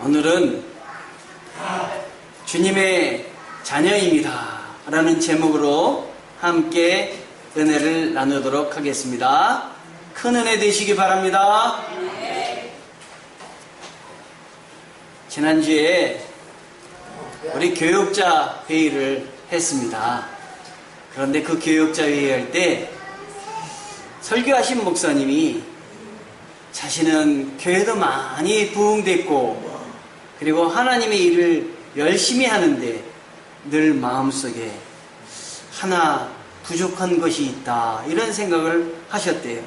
오늘은 주님의 자녀입니다 라는 제목으로 함께 은혜를 나누도록 하겠습니다. 큰 은혜 되시기 바랍니다. 지난주에 우리 교육자 회의를 했습니다. 그런데 그 교육자 회의할 때 설교하신 목사님이 자신은 교회도 많이 부흥됐고 그리고 하나님의 일을 열심히 하는데 늘 마음속에 하나 부족한 것이 있다 이런 생각을 하셨대요.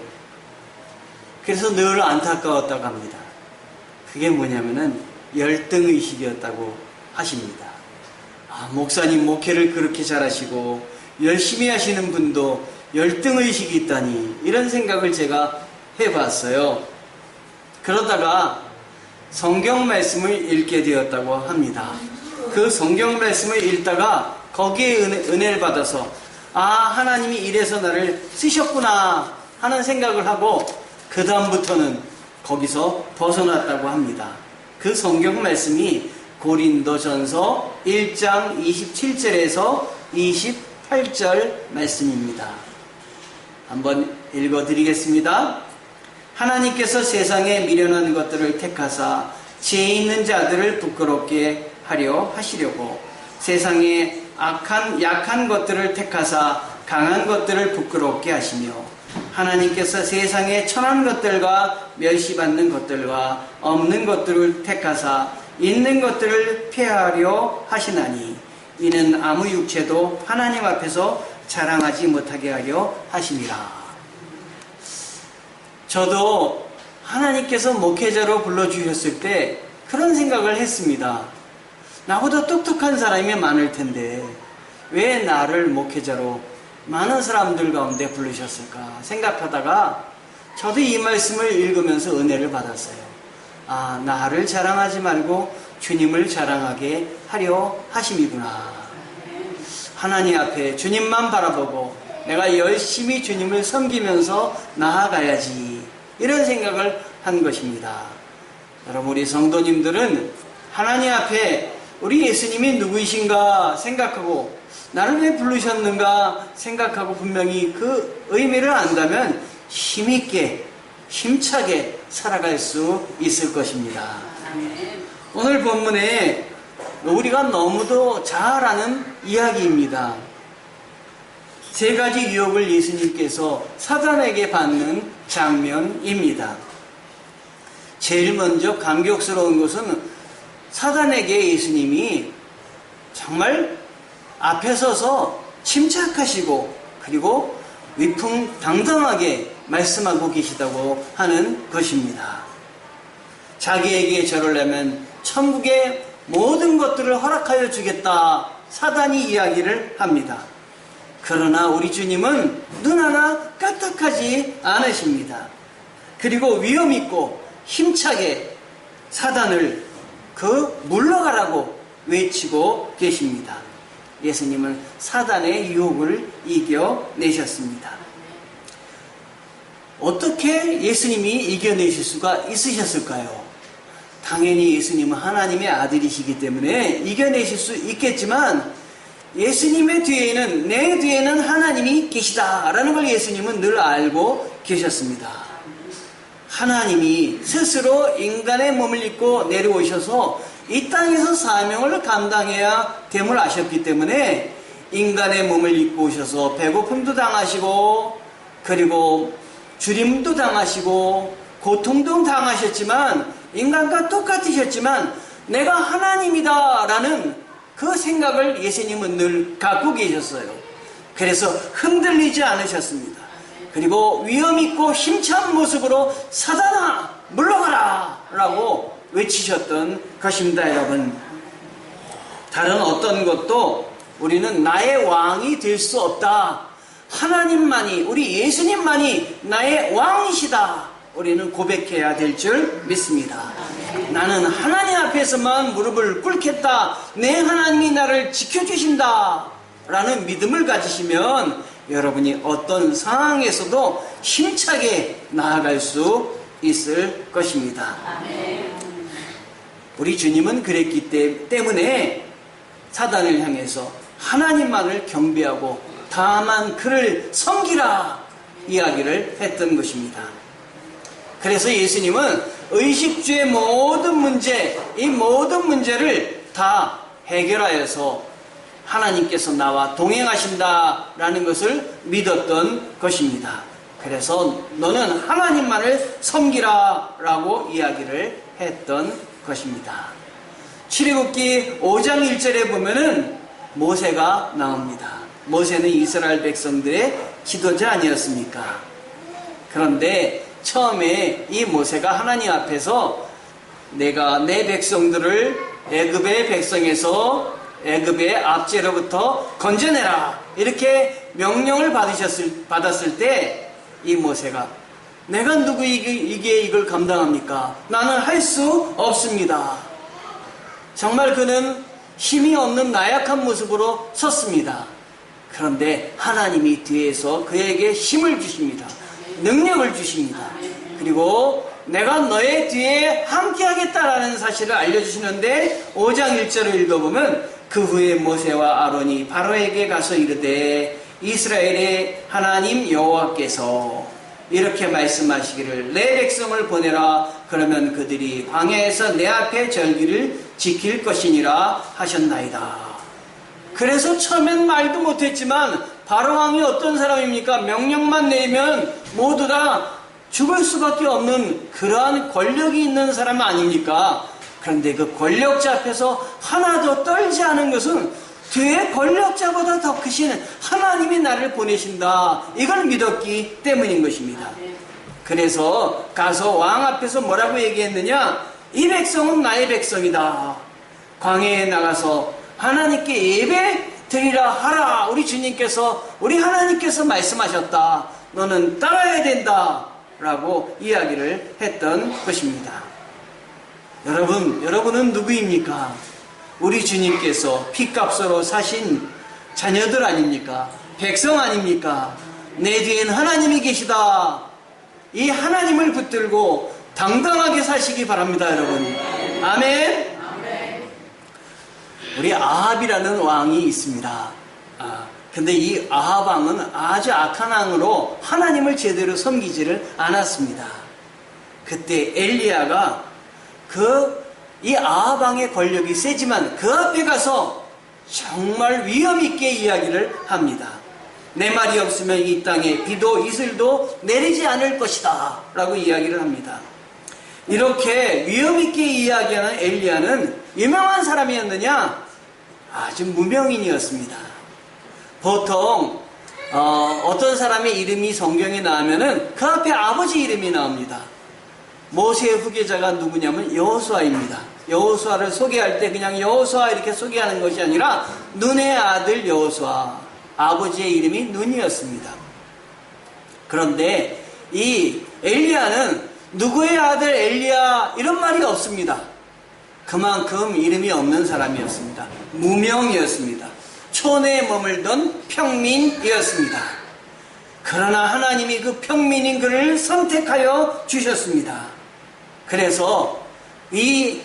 그래서 늘 안타까웠다고 합니다. 그게 뭐냐면은 열등의식이었다고 하십니다. 목사님 목회를 그렇게 잘하시고 열심히 하시는 분도 열등의식이 있다니 이런 생각을 제가 해봤어요. 그러다가 성경 말씀을 읽게 되었다고 합니다. 그 성경 말씀을 읽다가 거기에 은혜를 받아서 하나님이 이래서 나를 쓰셨구나 하는 생각을 하고 그 다음부터는 거기서 벗어났다고 합니다. 그 성경 말씀이 고린도전서 1장 27절에서 28절 말씀입니다. 한번 읽어드리겠습니다. 하나님께서 세상에 미련한 것들을 택하사 지혜 있는 자들을 부끄럽게 하려 하시려고 세상에 약한 것들을 택하사 강한 것들을 부끄럽게 하시며 하나님께서 세상에 천한 것들과 멸시받는 것들과 없는 것들을 택하사 있는 것들을 폐하려 하시나니 이는 아무 육체도 하나님 앞에서 자랑하지 못하게 하려 하심이라. 저도 하나님께서 목회자로 불러주셨을 때 그런 생각을 했습니다. 나보다 똑똑한 사람이 많을 텐데 왜 나를 목회자로 많은 사람들 가운데 부르셨을까 생각하다가 저도 이 말씀을 읽으면서 은혜를 받았어요. 나를 자랑하지 말고 주님을 자랑하게 하려 하심이구나. 하나님 앞에 주님만 바라보고 내가 열심히 주님을 섬기면서 나아가야지 이런 생각을 한 것입니다. 여러분 우리 성도님들은 하나님 앞에 우리 예수님이 누구이신가 생각하고 나를 왜 부르셨는가 생각하고 분명히 그 의미를 안다면 힘있게 힘차게 살아갈 수 있을 것입니다. 오늘 본문에 우리가 너무도 잘 아는 이야기입니다. 세 가지 유혹을 예수님께서 사단에게 받는 장면입니다. 제일 먼저 감격스러운 것은 사단에게 예수님이 정말 앞에 서서 침착하시고 그리고 위풍당당하게 말씀하고 계시다고 하는 것입니다. 자기에게 절하려면 천국의 모든 것들을 허락하여 주겠다 사단이 이야기를 합니다. 그러나 우리 주님은 눈 하나 까딱하지 않으십니다. 그리고 위엄있고 힘차게 사단을 물러가라고 외치고 계십니다. 예수님은 사단의 유혹을 이겨내셨습니다. 어떻게 예수님이 이겨내실 수가 있으셨을까요? 당연히 예수님은 하나님의 아들이시기 때문에 이겨내실 수 있겠지만 예수님의 뒤에는 내 뒤에는 하나님이 계시다라는 걸 예수님은 늘 알고 계셨습니다. 하나님이 스스로 인간의 몸을 입고 내려오셔서 이 땅에서 사명을 감당해야 됨을 아셨기 때문에 인간의 몸을 입고 오셔서 배고픔도 당하시고 그리고 주림도 당하시고 고통도 당하셨지만 인간과 똑같으셨지만 내가 하나님이다 라는 그 생각을 예수님은 늘 갖고 계셨어요. 그래서 흔들리지 않으셨습니다. 그리고 위엄있고 힘찬 모습으로 사단아 물러가라 라고 외치셨던 것입니다. 여러분 다른 어떤 것도 우리는 나의 왕이 될 수 없다. 하나님만이 우리 예수님만이 나의 왕이시다. 우리는 고백해야 될 줄 믿습니다. 나는 하나님 앞에서만 무릎을 꿇겠다. 내 하나님이 나를 지켜주신다 라는 믿음을 가지시면 여러분이 어떤 상황에서도 힘차게 나아갈 수 있을 것입니다. 우리 주님은 그랬기 때문에 사단을 향해서 하나님만을 경배하고 다만 그를 섬기라 이야기를 했던 것입니다. 그래서 예수님은 의식주의 모든 문제, 이 모든 문제를 다 해결하여서 하나님께서 나와 동행하신다라는 것을 믿었던 것입니다. 그래서 너는 하나님만을 섬기라 라고 이야기를 했던 것입니다. 출애굽기 5장 1절에 보면은 모세가 나옵니다. 모세는 이스라엘 백성들의 지도자 아니었습니까? 그런데 처음에 이 모세가 하나님 앞에서 내가 내 백성들을 애굽의 백성에서 애굽의 압제로부터 건져내라 이렇게 명령을 받았을 때 이 모세가 내가 누구에게 이걸 감당합니까? 나는 할 수 없습니다. 정말 그는 힘이 없는 나약한 모습으로 섰습니다. 그런데 하나님이 뒤에서 그에게 힘을 주십니다. 능력을 주십니다. 그리고 내가 너의 뒤에 함께 하겠다라는 사실을 알려주시는데 5장 1절을 읽어보면 그 후에 모세와 아론이 바로에게 가서 이르되 이스라엘의 하나님 여호와께서 이렇게 말씀하시기를 내 백성을 보내라 그러면 그들이 광야에서 내 앞에 절기를 지킬 것이니라 하셨나이다. 그래서 처음엔 말도 못했지만 바로왕이 어떤 사람입니까? 명령만 내면 모두 다 죽을 수밖에 없는 그러한 권력이 있는 사람 아닙니까? 그런데 그 권력자 앞에서 하나도 떨지 않은 것은 뒤에 권력자보다 더 크신 하나님이 나를 보내신다. 이걸 믿었기 때문인 것입니다. 그래서 가서 왕 앞에서 뭐라고 얘기했느냐? 이 백성은 나의 백성이다. 광야에 나가서 하나님께 예배 드리라 하라. 우리 주님께서 우리 하나님께서 말씀하셨다. 너는 따라야 된다. 라고 이야기를 했던 것입니다. 여러분은 누구입니까? 우리 주님께서 피값으로 사신 자녀들 아닙니까? 백성 아닙니까? 내 뒤엔 하나님이 계시다. 이 하나님을 붙들고 당당하게 사시기 바랍니다, 여러분. 아멘. 우리 아합이라는 왕이 있습니다. 근데 이 아합 왕은 아주 악한 왕으로 하나님을 제대로 섬기지를 않았습니다. 그때 엘리야가 이 아합 왕의 권력이 세지만 그 앞에 가서 정말 위험있게 이야기를 합니다. 내 말이 없으면 이 땅에 비도 이슬도 내리지 않을 것이다 라고 이야기를 합니다. 이렇게 위험있게 이야기하는 엘리야는 유명한 사람이었느냐? 아주 무명인이었습니다. 보통 어떤 사람의 이름이 성경에 나오면은 그 앞에 아버지 이름이 나옵니다. 모세의 후계자가 누구냐면 여호수아입니다. 여호수아를 소개할 때 그냥 여호수아 이렇게 소개하는 것이 아니라 눈의 아들 여호수아, 아버지의 이름이 눈이었습니다. 그런데 이 엘리야는 누구의 아들 엘리야 이런 말이 없습니다. 그만큼 이름이 없는 사람이었습니다. 무명이었습니다. 촌에 머물던 평민이었습니다. 그러나 하나님이 그 평민인 그를 선택하여 주셨습니다. 그래서 이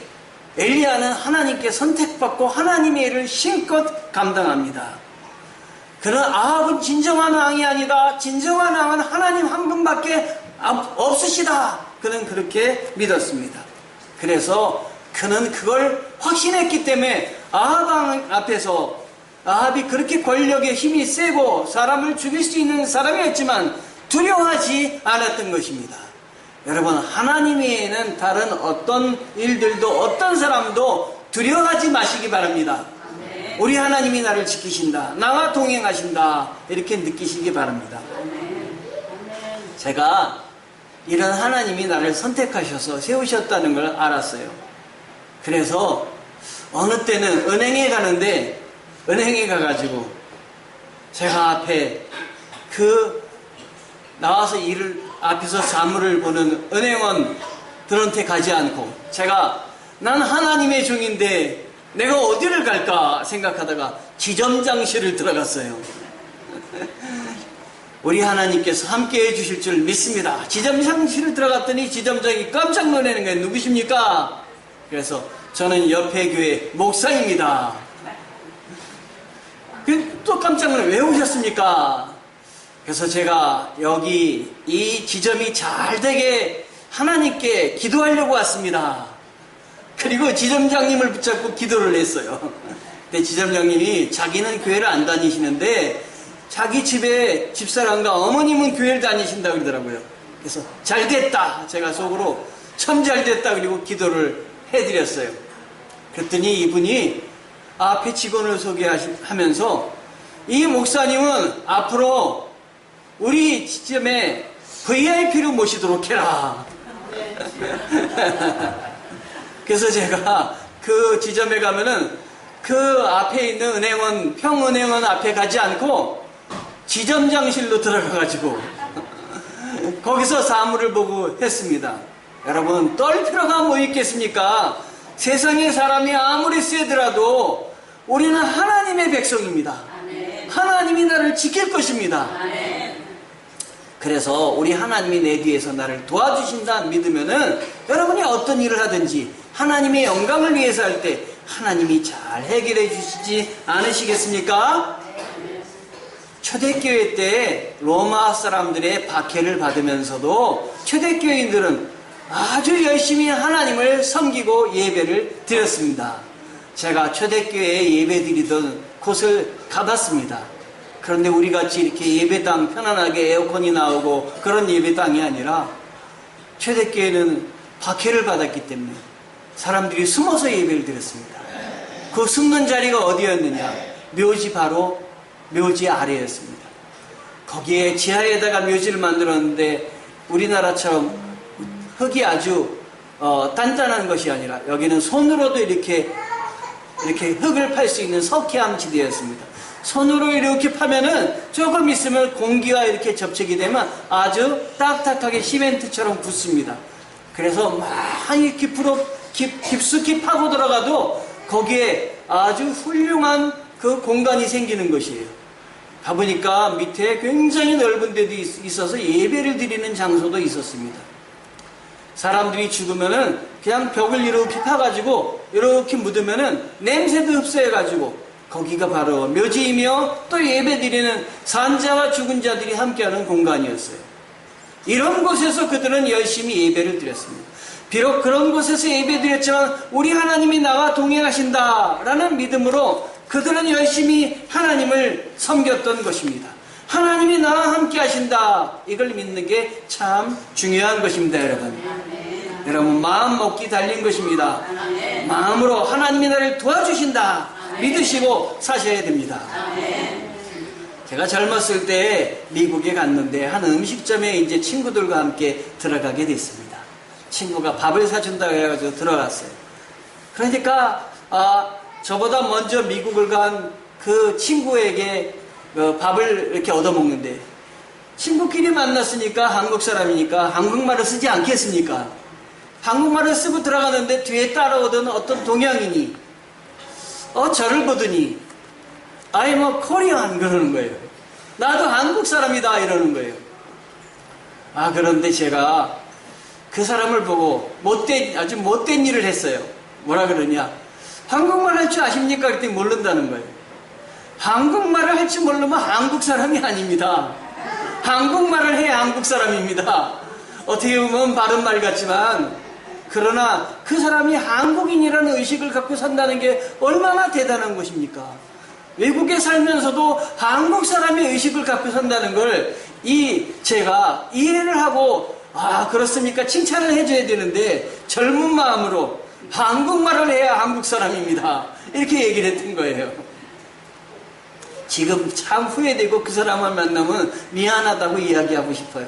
엘리야는 하나님께 선택받고 하나님의 일을 실컷 감당합니다. 그러나 아합은 진정한 왕이 아니다. 진정한 왕은 하나님 한 분밖에 없으시다. 그는 그렇게 믿었습니다. 그래서 그는 그걸 확신했기 때문에 아합 왕 앞에서 아합이 그렇게 권력에 힘이 세고 사람을 죽일 수 있는 사람이었지만 두려워하지 않았던 것입니다. 여러분, 하나님 외에는 다른 어떤 일들도 어떤 사람도 두려워하지 마시기 바랍니다. 우리 하나님이 나를 지키신다. 나와 동행하신다. 이렇게 느끼시기 바랍니다. 제가 이런 하나님이 나를 선택하셔서 세우셨다는 걸 알았어요. 그래서 어느 때는 은행에 가는데 은행에 가가지고 제가 앞에 나와서 앞에서 사물을 보는 은행원들한테 가지 않고 난 하나님의 종인데 내가 어디를 갈까 생각하다가 지점장실을 들어갔어요. 우리 하나님께서 함께 해주실 줄 믿습니다. 지점장실을 들어갔더니 지점장이 깜짝 놀라는 거예요. 누구십니까? 그래서 저는 옆에 교회 목사입니다. 또 깜짝 놀라요. 왜 오셨습니까? 그래서 제가 여기 이 지점이 잘 되게 하나님께 기도하려고 왔습니다. 그리고 지점장님을 붙잡고 기도를 했어요. 근데 지점장님이 자기는 교회를 안 다니시는데 자기 집에 집사람과 어머님은 교회를 다니신다고 그러더라고요. 그래서 잘 됐다. 제가 속으로 참 잘 됐다. 그리고 기도를 해드렸어요. 그랬더니 이분이 앞에 직원을 소개하면서 이 목사님은 앞으로 우리 지점에 VIP로 모시도록 해라. 그래서 제가 그 지점에 가면은 그 앞에 있는 은행원, 평은행원 앞에 가지 않고 지점장실로 들어가가지고 거기서 사물을 보고 했습니다. 여러분, 떨 필요가 뭐 있겠습니까? 세상의 사람이 아무리 세더라도 우리는 하나님의 백성입니다. 하나님이 나를 지킬 것입니다. 그래서 우리 하나님이 내 뒤에서 나를 도와주신다 믿으면은 여러분이 어떤 일을 하든지 하나님의 영광을 위해서 할 때 하나님이 잘 해결해 주시지 않으시겠습니까? 초대교회 때 로마 사람들의 박해를 받으면서도 초대교인들은 아주 열심히 하나님을 섬기고 예배를 드렸습니다. 제가 초대교회에 예배 드리던 곳을 가봤습니다. 그런데 우리같이 이렇게 예배당 편안하게 에어컨이 나오고 그런 예배당이 아니라 초대교회는 박해를 받았기 때문에 사람들이 숨어서 예배를 드렸습니다. 그 숨는 자리가 어디였느냐? 묘지, 바로 묘지 아래였습니다. 거기에 지하에다가 묘지를 만들었는데 우리나라처럼 흙이 아주 단단한 것이 아니라 여기는 손으로도 이렇게 흙을 팔 수 있는 석회암 지대였습니다. 손으로 이렇게 파면은 조금 있으면 공기와 이렇게 접촉이 되면 아주 딱딱하게 시멘트처럼 붙습니다. 그래서 막 이렇게 깊숙이 파고 들어가도 거기에 아주 훌륭한 그 공간이 생기는 것이에요. 가보니까 밑에 굉장히 넓은 데도 있어서 예배를 드리는 장소도 있었습니다. 사람들이 죽으면은 그냥 벽을 이렇게 파가지고 이렇게 묻으면은 냄새도 흡수해가지고 거기가 바로 묘지이며 또 예배드리는 산자와 죽은 자들이 함께하는 공간이었어요. 이런 곳에서 그들은 열심히 예배를 드렸습니다. 비록 그런 곳에서 예배드렸지만 우리 하나님이 나와 동행하신다라는 믿음으로 그들은 열심히 하나님을 섬겼던 것입니다. 하나님이 나와 함께 하신다, 이걸 믿는 게 참 중요한 것입니다. 여러분 마음 먹기 달린 것입니다. 마음으로 하나님이 나를 도와주신다 믿으시고 사셔야 됩니다. 제가 젊었을 때 미국에 갔는데 한 음식점에 이제 친구들과 함께 들어가게 됐습니다. 친구가 밥을 사준다고 해가지고 들어갔어요. 그러니까 저보다 먼저 미국을 간 그 친구에게 밥을 이렇게 얻어먹는데 친구끼리 만났으니까 한국 사람이니까 한국말을 쓰지 않겠습니까? 한국말을 쓰고 들어가는데 뒤에 따라오던 어떤 동양인이 저를 보더니 I'm a Korean 그러는 거예요. 나도 한국 사람이다 이러는 거예요. 그런데 제가 그 사람을 보고 아주 못된 일을 했어요. 뭐라 그러냐? 한국말 할 줄 아십니까? 그랬더니 모른다는 거예요. 한국말을 할 줄 모르면 한국 사람이 아닙니다. 한국말을 해야 한국 사람입니다. 어떻게 보면 바른 말 같지만 그러나 그 사람이 한국인이라는 의식을 갖고 산다는 게 얼마나 대단한 것입니까? 외국에 살면서도 한국 사람의 의식을 갖고 산다는 걸 제가 이해를 하고 그렇습니까? 칭찬을 해줘야 되는데 젊은 마음으로 한국말을 해야 한국 사람입니다. 이렇게 얘기를 했던 거예요. 지금 참 후회되고 그 사람을 만나면 미안하다고 이야기하고 싶어요.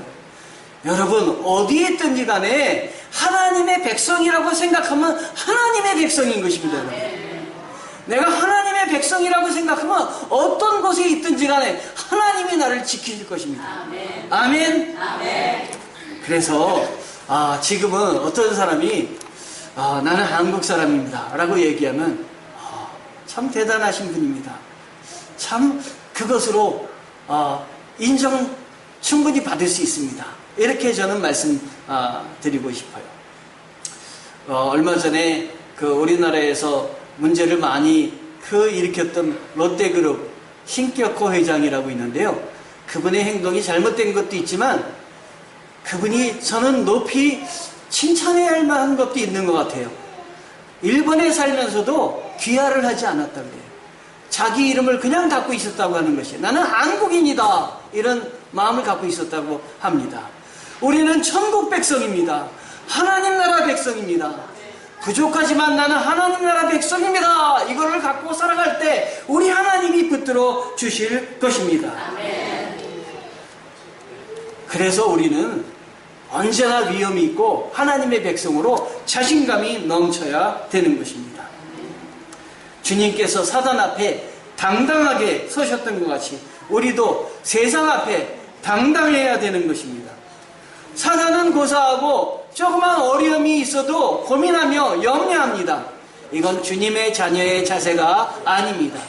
여러분 어디에 있든지 간에 하나님의 백성이라고 생각하면 하나님의 백성인 것입니다. 여러분. 내가 하나님의 백성이라고 생각하면 어떤 곳에 있든지 간에 하나님이 나를 지키실 것입니다. 아멘. 그래서 지금은 어떤 사람이 나는 한국 사람입니다 라고 얘기하면 참 대단하신 분입니다. 참 그것으로 충분히 받을 수 있습니다. 이렇게 저는 말씀드리고 싶어요. 얼마 전에 우리나라에서 문제를 많이 일으켰던 롯데그룹 신격호 회장이라고 있는데요. 그분의 행동이 잘못된 것도 있지만 그분이 저는 높이 칭찬해야 할 만한 것도 있는 것 같아요. 일본에 살면서도 귀화를 하지 않았다고 해요. 자기 이름을 그냥 갖고 있었다고 하는 것이 나는 한국인이다 이런 마음을 갖고 있었다고 합니다. 우리는 천국 백성입니다. 하나님 나라 백성입니다. 부족하지만 나는 하나님 나라 백성입니다. 이거를 갖고 살아갈 때 우리 하나님이 붙들어 주실 것입니다. 그래서 우리는 언제나 위험이 있고 하나님의 백성으로 자신감이 넘쳐야 되는 것입니다. 주님께서 사단 앞에 당당하게 서셨던 것 같이 우리도 세상 앞에 당당해야 되는 것입니다. 사단은 고사하고 조그만 어려움이 있어도 고민하며 염려합니다. 이건 주님의 자녀의 자세가 아닙니다.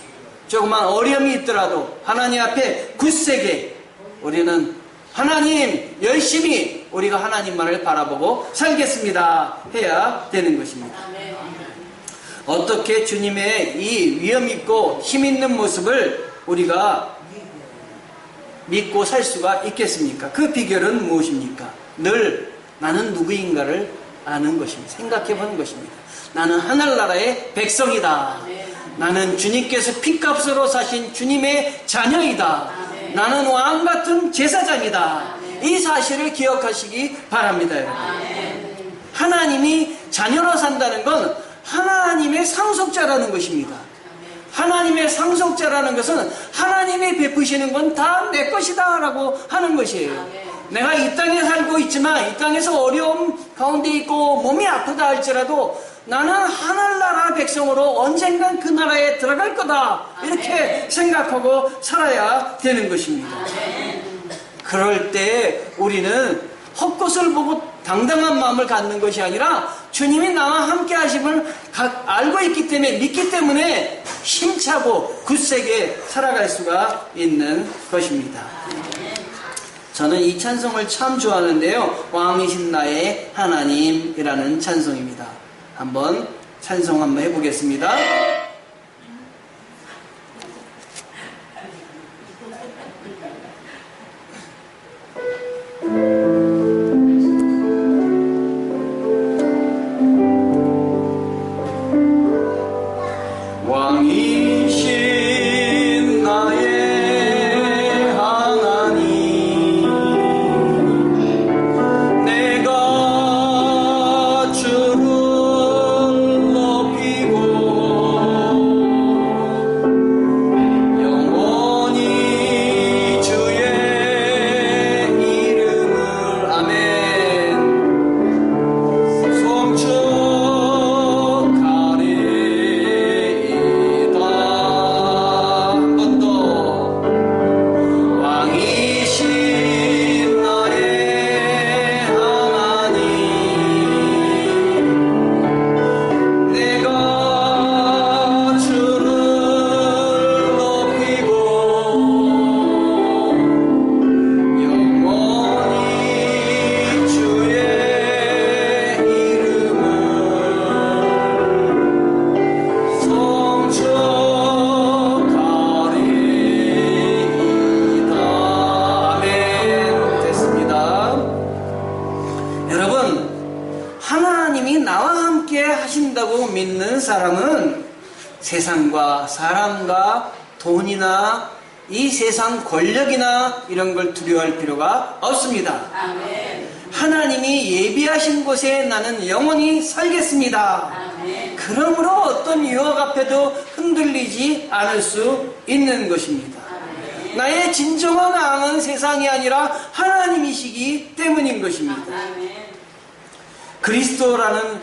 조그만 어려움이 있더라도 하나님 앞에 굳세게 우리는 하나님 열심히 우리가 하나님만을 바라보고 살겠습니다 해야 되는 것입니다. 어떻게 주님의 이 위험 있고 힘 있는 모습을 우리가 믿고 살 수가 있겠습니까? 그 비결은 무엇입니까? 늘 나는 누구인가를 아는 것입니다. 생각해 보는 것입니다. 나는 하늘나라의 백성이다. 나는 주님께서 피값으로 사신 주님의 자녀이다. 나는 왕같은 제사장이다. 이 사실을 기억하시기 바랍니다, 여러분. 하나님이 자녀로 산다는 건 하나님의 상속자라는 것입니다. 하나님의 상속자라는 것은 하나님이 베푸시는 건 다 내 것이다 라고 하는 것이에요. 내가 이 땅에 살고 있지만 이 땅에서 어려움 가운데 있고 몸이 아프다 할지라도 나는 하늘나라 백성으로 언젠간 그 나라에 들어갈 거다 이렇게 생각하고 살아야 되는 것입니다. 그럴 때 우리는 헛것을 보고 당당한 마음을 갖는 것이 아니라 주님이 나와 함께 하심을 알고 있기 때문에 믿기 때문에 힘차고 굳세게 살아갈 수가 있는 것입니다. 저는 이 찬송을 참 좋아하는데요. 왕이신 나의 하나님이라는 찬송입니다. 한번 찬송 한번 해보겠습니다. 왕이신 나의 하나님 내가 주를 높이고 영원히 주의 이름을 아멘 송축하리이다. 한 번 더 왕이신 나의 하나님 내가 주를 높이고 영원히 주의 이름을 송축하리이다. 아멘. 됐습니다. 여러분, 하나님이 나와 함께 하신다고 믿는 사람은 세상과 사람과 돈이나 이 세상 권력이나 이런 걸 두려워할 필요가 없습니다. 하나님이 예비하신 곳에 나는 영원히 살겠습니다. 그러므로 어떤 유혹 앞에도 흔들리지 않을 수 있는 것입니다. 나의 진정한 왕은 세상이 아니라 하나님이시기 때문인 것입니다.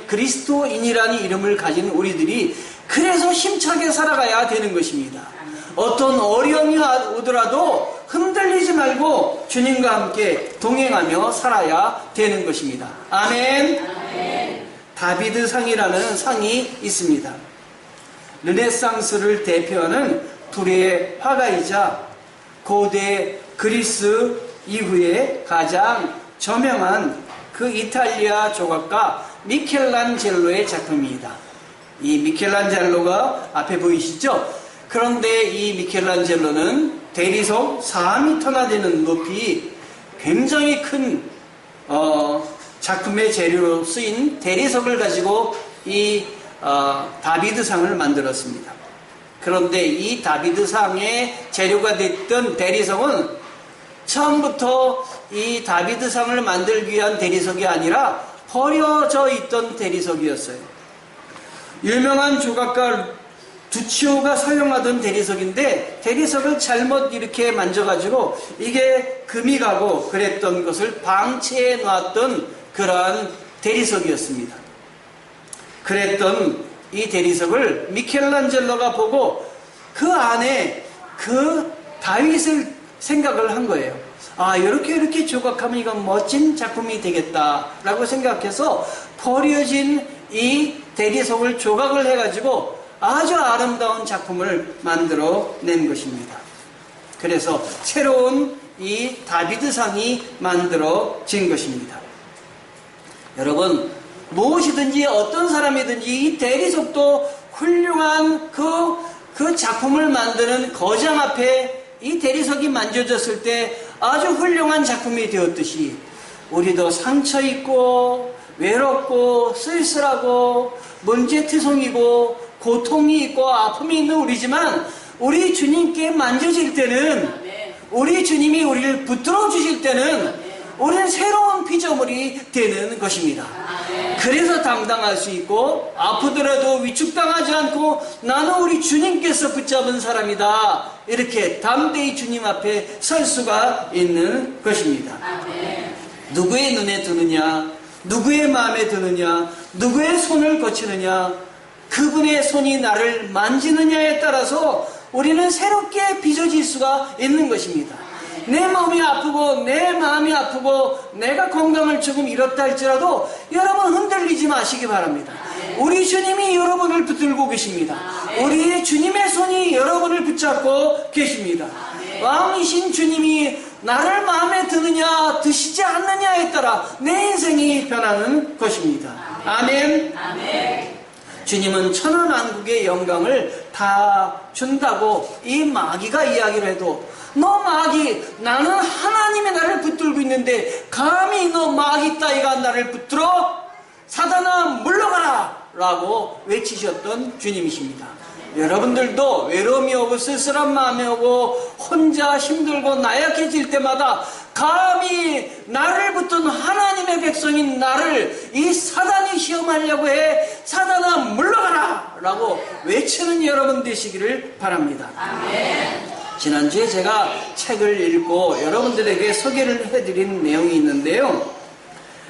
그리스도인이라는 이름을 가진 우리들이 그래서 힘차게 살아가야 되는 것입니다. 어떤 어려움이 오더라도 흔들리지 말고 주님과 함께 동행하며 살아야 되는 것입니다. 아멘. 다비드 상이라는 상이 있습니다. 르네상스를 대표하는 둘의 화가이자 고대 그리스 이후에 가장 저명한 그 이탈리아 조각가 미켈란젤로의 작품입니다. 이 미켈란젤로가 앞에 보이시죠? 그런데 이 미켈란젤로는 대리석 4m나 되는 높이 굉장히 큰 작품의 재료로 쓰인 대리석을 가지고 이 다비드상을 만들었습니다. 그런데 이 다비드상의 재료가 됐던 대리석은 처음부터 이 다비드상을 만들기 위한 대리석이 아니라 버려져 있던 대리석이었어요. 유명한 조각가 두치오가 사용하던 대리석인데 대리석을 잘못 이렇게 만져가지고 이게 금이 가고 그랬던 것을 방치해 놨던 그러한 대리석이었습니다. 그랬던 이 대리석을 미켈란젤로가 보고 그 안에 그 다윗을 생각을 한 거예요. 아, 이렇게 조각하면 이건 멋진 작품이 되겠다라고 생각해서 버려진 이 대리석을 조각을 해가지고 아주 아름다운 작품을 만들어 낸 것입니다. 그래서 새로운 이 다비드상이 만들어진 것입니다. 여러분, 무엇이든지 어떤 사람이든지 이 대리석도 훌륭한 그 작품을 만드는 거장 앞에 이 대리석이 만져졌을 때 아주 훌륭한 작품이 되었듯이 우리도 상처 있고 외롭고 쓸쓸하고 문제투성이고 고통이 있고 아픔이 있는 우리지만 우리 주님께 만져질 때는 우리 주님이 우리를 붙들어 주실 때는 우리는 새로운 피조물이 되는 것입니다. 그래서 당당할 수 있고 아프더라도 위축당하지 않고 나는 우리 주님께서 붙잡은 사람이다 이렇게 담대히 주님 앞에 설 수가 있는 것입니다. 누구의 눈에 드느냐, 누구의 마음에 드느냐, 누구의 손을 거치느냐, 그분의 손이 나를 만지느냐에 따라서 우리는 새롭게 빚어질 수가 있는 것입니다. 내 몸이 아프고 내 마음이 아프고 내가 건강을 조금 잃었다 할지라도 여러분 흔들리지 마시기 바랍니다. 우리 주님이 여러분을 붙들고 계십니다. 우리 주님의 손이 여러분을 붙잡고 계십니다. 왕이신 주님이 나를 마음에 드느냐 드시지 않느냐에 따라 내 인생이 변하는 것입니다. 아멘. 주님은 천하만국의 영광을 다 준다고 이 마귀가 이야기를 해도 너 마귀, 나는 하나님이 나를 붙들고 있는데 감히 너 마귀 따위가 나를 붙들어? 사단아 물러가라! 라고 외치셨던 주님이십니다. 여러분들도 외로움이 오고 쓸쓸한 마음이 오고 혼자 힘들고 나약해질 때마다 감히 나를 붙든 하나님의 백성인 나를 이 사단이 시험하려고 해. 사단아 물러가라! 라고 외치는 여러분 되시기를 바랍니다. 아멘. 지난주에 제가 책을 읽고 여러분들에게 소개를 해드린 내용이 있는데요.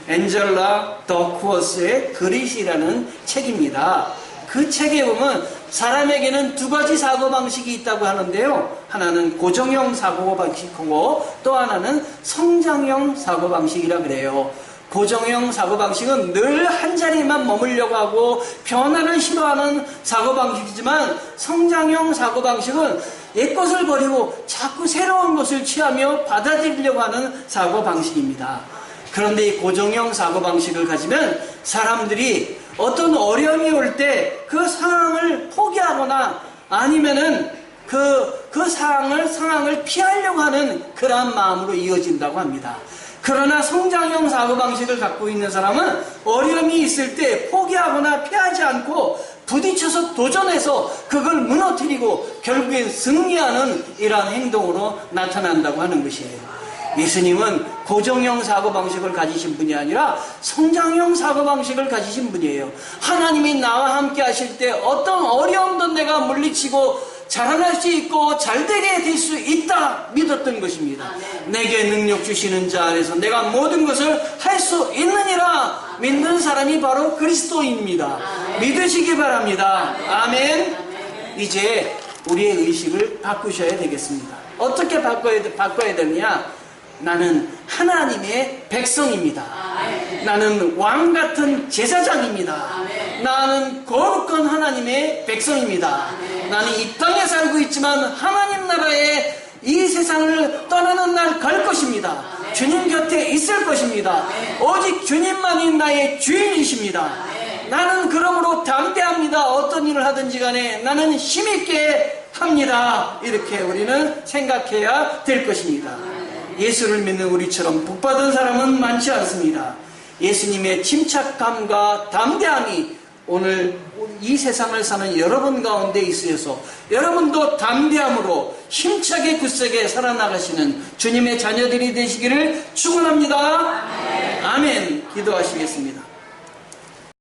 앤젤라 더크워스의 그릿이라는 책입니다. 그 책에 보면 사람에게는 두 가지 사고방식이 있다고 하는데요. 하나는 고정형 사고방식이고 또 하나는 성장형 사고방식이라 그래요. 고정형 사고방식은 늘 한자리만 머물려고 하고 변화를 싫어하는 사고방식이지만 성장형 사고방식은 옛것을 버리고 자꾸 새로운 것을 취하며 받아들이려고 하는 사고방식입니다. 그런데 이 고정형 사고방식을 가지면 사람들이 어떤 어려움이 올 때 그 상황을 포기하거나 아니면은 그 상황을 피하려고 하는 그러한 마음으로 이어진다고 합니다. 그러나 성장형 사고방식을 갖고 있는 사람은 어려움이 있을 때 포기하거나 피하지 않고 부딪혀서 도전해서 그걸 무너뜨리고 결국엔 승리하는 이러한 행동으로 나타난다고 하는 것이에요. 예수님은 고정형 사고방식을 가지신 분이 아니라 성장형 사고방식을 가지신 분이에요. 하나님이 나와 함께 하실 때 어떤 어려움도 내가 물리치고 자라날 수 있고 잘되게 될 수 있다 믿었던 것입니다. 내게 능력 주시는 자 안에서 내가 모든 것을 할 수 있느니라 믿는 사람이 바로 그리스도입니다. 믿으시기 바랍니다. 아멘. 이제 우리의 의식을 바꾸셔야 되겠습니다. 어떻게 바꿔야 되느냐? 나는 하나님의 백성입니다. 나는 왕 같은 제사장입니다. 나는 거룩한 하나님의 백성입니다. 나는 이 땅에 살고 있지만 하나님 나라의 이 세상을 떠나는 날 갈 것입니다. 주님 곁에 있을 것입니다. 오직 주님만이 나의 주인이십니다. 나는 그러므로 담대합니다. 어떤 일을 하든지 간에 나는 힘있게 합니다. 이렇게 우리는 생각해야 될 것입니다. 예수를 믿는 우리처럼 복받은 사람은 많지 않습니다. 예수님의 침착함과 담대함이 오늘 이 세상을 사는 여러분 가운데 있으셔서 여러분도 담대함으로 힘차게 굳세게 살아나가시는 주님의 자녀들이 되시기를 축원합니다. 아멘. 기도하시겠습니다.